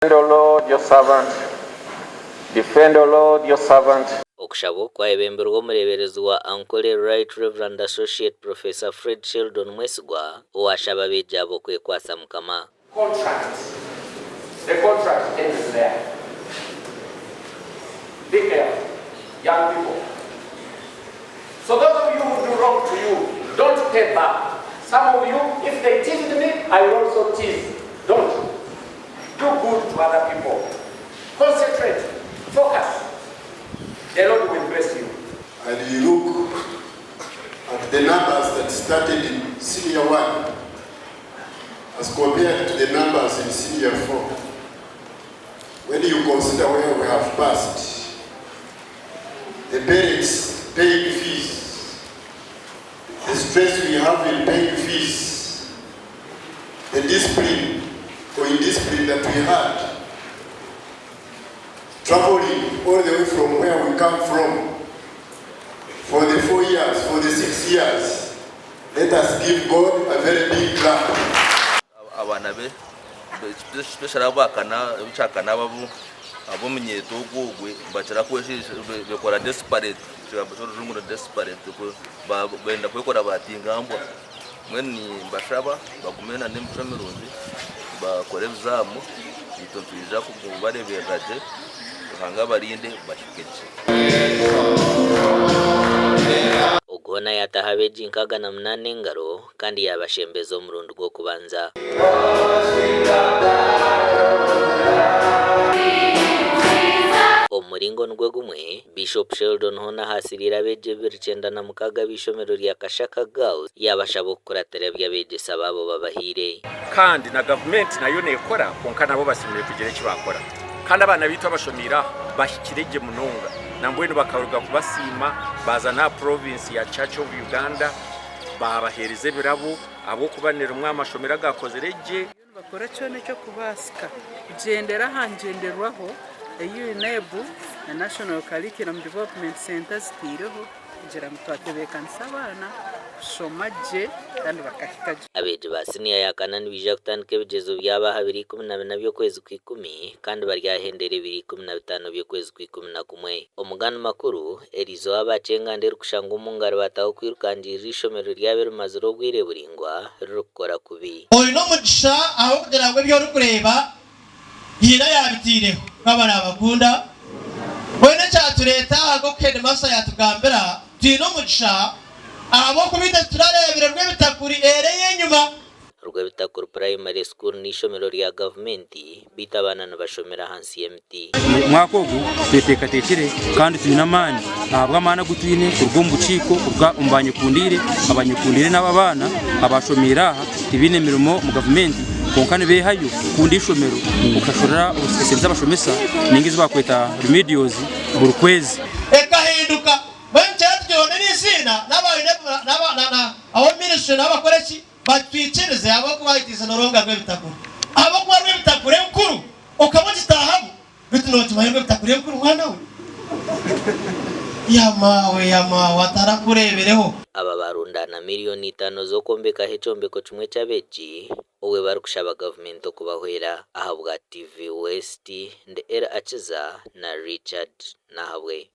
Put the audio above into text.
Defend, O Lord, your servant. Defend, O Lord, your servant. Okushabo kwayebemberwa omureeberezi wa Ankole Right Reverend Associate Professor Fred Sheldon Mwesigwa owashaba abeegi abo kwekwasa mukama. The contract ends there. Be careful, young people. So those of you who do wrong to you, don't pay back. Some of you, if they teased me, I will also tease. Don't. Do good to other people. Concentrate. Focus. The Lord will bless you. And you look at the numbers that started in senior 1 as compared to the numbers in senior 4. When you consider where we have passed, the parents paying fees, the stress we have in paying fees, the discipline or indiscipline that we had, traveling all the way from where we come from for the 4 years, for the 6 years, let us give God a very big clap. Abaana be especially abakana bichakana abomunyeto ogwogwe bachara kweshisha bekora desperate cyabashorungu desperate ko benda kwekora batingambwa mweni mbashaba bagumena n'imicamirundi bakore bizamu bitotwija kubareberaje hanga barinde bashikeje Ogona yataha abeegi 68 engaro kandi yabashembeza omurundi gw'okubanza. Omuringo nigwe gumwe Bishop Sheldon hona hasirira abeegi 296 b'ishomero rya Kashaka Girls yabashaba okukuratira by'abeegesa babo babahire. Kandi na government nayo nekora konka nabo basimire kugira eki bakora. Kandi abana bitu abashomira bashikirege munonga nambwenu bakaruga kubasima bazana province ya Church of Uganda babahereze birabo abo kubanira umwama shomira gakoze reje bakora cyone cyo kubasika kugendera hangenderwaho UNEB na National Curriculum Development Centers tireho kugira mutwatebekanisa abana somaje kandi bakahikaje. Abeegi ba senior ya kanani bija kutandika ebigezo by'abaha 2014 by'okwezi kw'ikumi kandi baryahendera 2015 by'okwezi kw'ikumi. Omugano makuru erizo abacenganda erikushanga omungaro bataho kwirukangirira ishomero ryabo rimazire obwire buringwa rukora kubi. Oyo no mugisha aho kugira ngo byo rukureba hira yabitireho babana abakunda wene cyatureta ago kende masa yatugambira tino mugisha abo kubita turarebera rwebitakuri ereye nyuma Rwebitakuri Primary School n'ishomero rya government bitabana n'abashomera hansi y'emiti. Mwakogu tetekatekere kandi tuyinamani ahabwa amana gutwine urwo mbuciko ubwa umbanyekundire abanyekundire n'ababana abashomera tibine mirimo mu government konkane behayo kundi ishomero ukashorera ubusekeza abashomesa ningizi bakweta remedios buri kwezi ekahinduka bancyatyo n'isina n'abana aho ministry n'abakoreki batwikirize abo kubahitiza noronga rwebitakuri abo kuba rwebitakuri nkuru ukabugitahabu bitunoti mahirwe bitakuri nkuru mwana we yamawe atarakurebereho. Aba barundana miliyoni 5 zo kombeka hechombeko kimwe cy'abeegi owe barikushaba government okubahwera ahabwa TV West nde era achiza na Richard nahabwe.